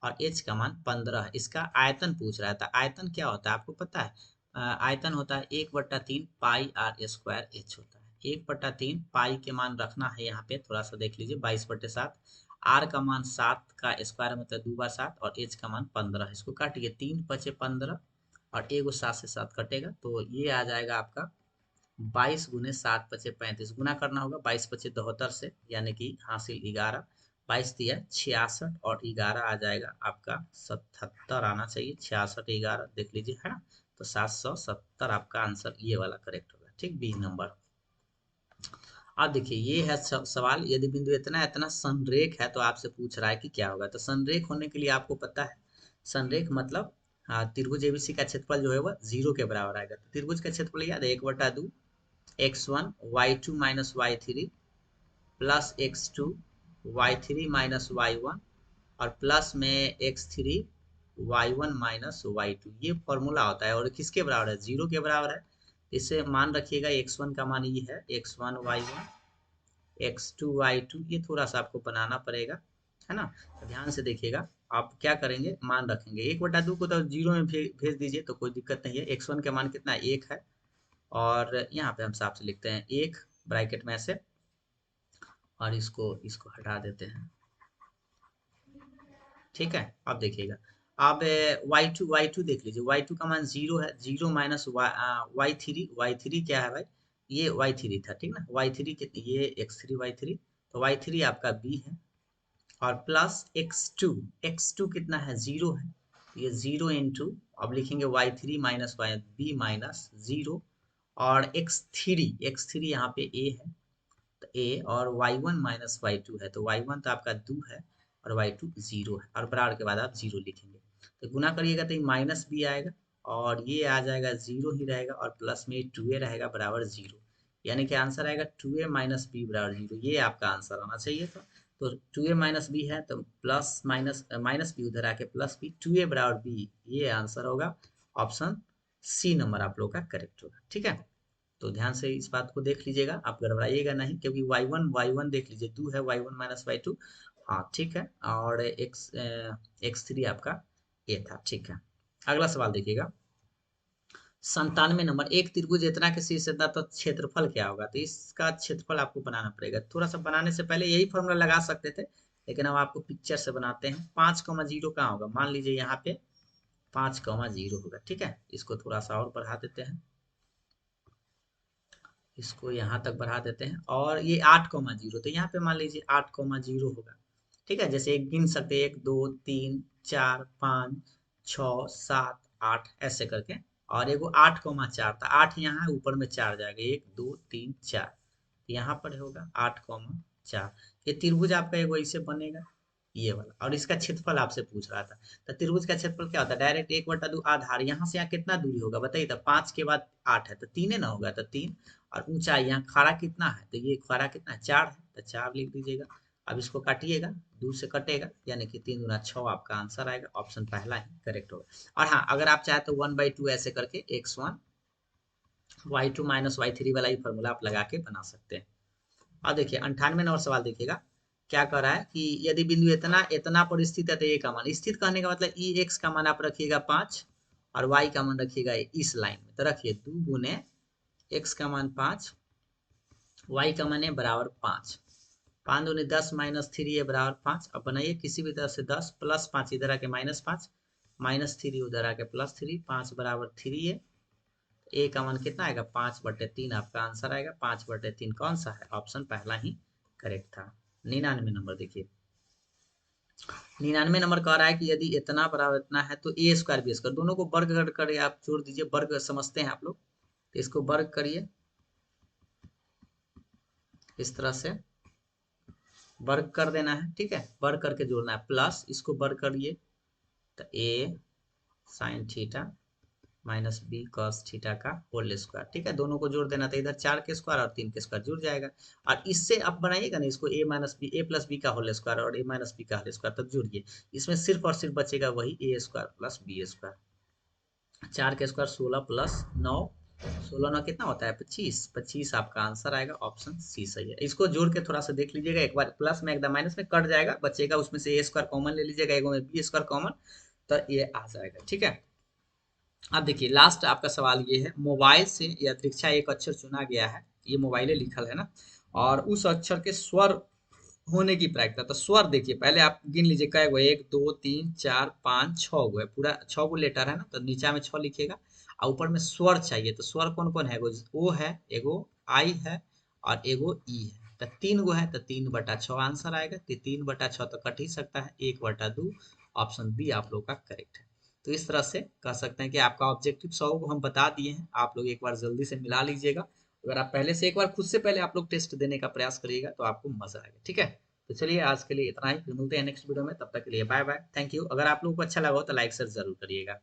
और h का मान 15 है। इसका आयतन पूछ रहा था, आयतन क्या होता है आपको पता है, आयतन होता है 1/3 पाई r स्क्वायर h होता है, 1/3 पाई के मान रखना है यहाँ पे, थोड़ा सा देख लीजिए, 22/7, आर का मान 7 का स्क्वायर मतलब 2 बार 7 और एच का मान 15, इसको काटिए, 3×5 = 15 और एगो 7 से 7 कटेगा तो ये आ जाएगा आपका 22 × 7 = 35, गुना करना होगा 22×5 = 72 से, यानी कि हासिल 11, 22 दिया 66 और 11 आ जाएगा आपका 77 आना चाहिए, 66 11 देख लीजिए है ना, तो 770 आपका आंसर ये वाला करेक्ट होगा, ठीक, बी नंबर। अब देखिए ये है सवाल, यदि बिंदु इतना इतना संरेख है तो आपसे पूछ रहा है कि क्या होगा, तो संरेख होने के लिए आपको पता है, संरेख मतलब त्रिभुज एबीसी का क्षेत्रफल जो है वह 0 के बराबर आएगा, तो त्रिभुज का क्षेत्रफल याद है 1/2 x1 y2 minus y3 plus x2 y3 minus y1 और प्लस में x3 y1 माइनस y2, ये फॉर्मूला होता है और किसके बराबर है, 0 के बराबर है। इसे मान रखिएगा, x1 का मान ये है, x1 y1 x2 y2, ये थोड़ा सा आपको बनाना पड़ेगा, है ना, तो ध्यान से देखिएगा। आप क्या करेंगे, मान रखेंगे 1/2 को तो 0 में भेज दीजिए तो कोई दिक्कत नहीं है, x1 का मान कितना है, 1 है, और यहाँ पे हम साफ से लिखते हैं 1 ब्रैकेट में से, और इसको इसको हटा देते हैं, ठीक है। अब देखिएगा, अब y2 देख लीजिए, y2 का मान 0 है, 0 माइनस y3 क्या है भाई, ये y3 था, ठीक ना, y3 कितनी, ये x3 y3, तो y3 आपका b है, और प्लस x2 कितना है, 0 है, ये 0 इंटू, अब लिखेंगे y3 minus Y B minus 0, और x3 यहाँ पे a है, तो a, और y1 माइनस y2 है, तो y1 तो आपका 2 है और y2 0 है, और बराबर के बाद आप 0 लिखेंगे, तो गुना करिएगा तो ये माइनस b आएगा और ये आ जाएगा 0 ही रहेगा, और प्लस में 2a रहेगा बराबर 0, यानी कि आंसर आएगा 2a माइनस बी बराबर 0, ये आपका आंसर आना चाहिए था। तो 2a माइनस बी है तो प्लस माइनस माइनस बी उधर आके प्लस बी, 2a बराबर बी, ये आंसर होगा, ऑप्शन सी नंबर आप लोग का करेक्ट होगा, ठीक है। तो ध्यान से इस बात को देख लीजिएगा, आप गड़बड़ाइएगा नहीं, क्योंकि y1 देख लीजिए 2 है, y1 माइनस y2, हाँ ठीक है, और x3 आपका ये था, ठीक है। अगला सवाल देखिएगा 97 नंबर, एक त्रिभुज इतना के शीर्ष इतना तो क्षेत्रफल क्या होगा, तो इसका क्षेत्रफल आपको बनाना पड़ेगा, थोड़ा सा बनाने से पहले यही फॉर्मूला लगा सकते थे, लेकिन अब आपको पिक्चर से बनाते हैं। 5,0 कहाँ होगा, मान लीजिए यहाँ पे 5,0 होगा, ठीक है, इसको थोड़ा सा और बढ़ा देते हैं, इसको यहाँ तक बढ़ा देते हैं, और ये 8,0, तो यहाँ पे मान लीजिए 8,0 होगा, ठीक है, जैसे एक गिन सकते हैं, 1 2 3 4 5 6 7 8 ऐसे करके, और एगो 8,4 था, 8 यहाँ है, ऊपर में 4 जाएगा, 1 2 3 4, यहाँ पर होगा 8,4, ये त्रिभुज आपका एगो ऐसे बनेगा, ये वाला, और इसका क्षेत्रफल आपसे पूछ रहा था, तो त्रिभुज का क्षेत्रफल क्या होता है, डायरेक्ट 1/2 आधार, यहाँ से यहाँ कितना दूरी होगा बताइए, तो 5 के बाद 8 है तो 3 है ना होगा, तो 3, और ऊंचाई यहाँ खड़ा कितना है, तो ये खड़ा कितना है, 4 है, तो 4 लिख दीजिएगा। अब इसको काटिएगा, 2 से कटेगा, यानी कि 3 गुना 6 आपका आंसर आएगा, ऑप्शन पहला ही करेक्ट होगा। और हाँ, अगर आप चाहे तो 1/2 ऐसे करके x1 y2 माइनस y3 वाला ही फॉर्मूला आप लगा के बना सकते हैं। अब देखिए 98 नंबर सवाल देखिएगा, क्या कर रहा है कि यदि बिंदु इतना इतना पर स्थित है तो ए का मान स्थित कहने का मतलब ई एक्स का मान आप रखिएगा 5 और वाई का मान रखिएगा इस लाइन में, तो रखिए 2 गुने एक्स का मान 5, वाई का मान है बराबर 5, 5 दूनी 10 माइनस 3 है बराबर 5। अब बनाइए किसी भी तरह से 10 प्लस 5 इधर आके -5, -3 उधर आके +3, 5 बराबर 3 है। ए का मान कितना आएगा 5/3 आपका आंसर आएगा। 5/3 कौन सा है, ऑप्शन पहला ही करेक्ट था। 99 नंबर देखिए, 99 नंबर कह रहा है कि यदि इतना बराबर इतना है तो ए स्क्वायर बी स्क्वायर दोनों को वर्ग कर आप जोड़ दीजिए। वर्ग समझते हैं आप लोग, तो इसको वर्ग करिए इस तरह से वर्ग कर देना है, ठीक है, वर्ग करके जोड़ना है, प्लस इसको वर्ग करिए तो A sine theta minus B cos theta का होल स्क्वायर, ठीक है, दोनों को जोड़ देना था, इधर 4 के स्क्वायर और 3 के स्क्वायर जुड़ जाएगा। और इससे आप बनाइएगा ना इसको ए माइनस बी, ए प्लस बी का होल स्क्वायर और ए माइनस बी का होल स्क्वायर तक जुड़िए, इसमें सिर्फ और सिर्फ बचेगा वही ए स्क्वायर प्लस बी स्क्वायर। 4 के स्क्वायर 16 प्लस 9, 16 9 कितना होता है 25, 25 आपका आंसर आएगा, ऑप्शन सी सही है। इसको जोड़ के थोड़ा सा देख लीजिएगा, एक बार प्लस में एकदम माइनस में कट जाएगा, बचेगा उसमें से ए स्क्वायर कॉमन ले लीजिएगा, एक में बी स्क्वायर कॉमन, तो ये आ जाएगा, ठीक है। अब देखिए लास्ट आपका सवाल ये है, मोबाइल से यादृच्छा एक अक्षर चुना गया है, ये मोबाइले लिखल है ना, और उस अक्षर के स्वर होने की प्रायिकता, तो स्वर देखिए पहले आप गिन लीजिए कै गो, 1 2 3 4 5 6 गो है, पूरा 6 गो लेटर है ना, तो नीचा में 6 लिखिएगा और ऊपर में स्वर चाहिए, तो स्वर कौन कौन है, एगो ओ है, एगो आई है और एगो ई है, तो 3 गो है, तो 3/6 आंसर आएगा। तो 3/6 तो कट ही सकता है, 1/2 ऑप्शन बी आप लोग का करेक्ट है। तो इस तरह से कह सकते हैं कि आपका ऑब्जेक्टिव 100 को हम बता दिए हैं, आप लोग एक बार जल्दी से मिला लीजिएगा। अगर आप पहले से एक बार खुद से पहले आप लोग टेस्ट देने का प्रयास करिएगा तो आपको मजा आएगा, ठीक है। तो चलिए आज के लिए इतना ही, फिर मिलते हैं नेक्स्ट वीडियो में, तब तक के लिए बाय बाय, थैंक यू। अगर आप लोगों को अच्छा लगा हो तो लाइक शेयर जरूर करिएगा।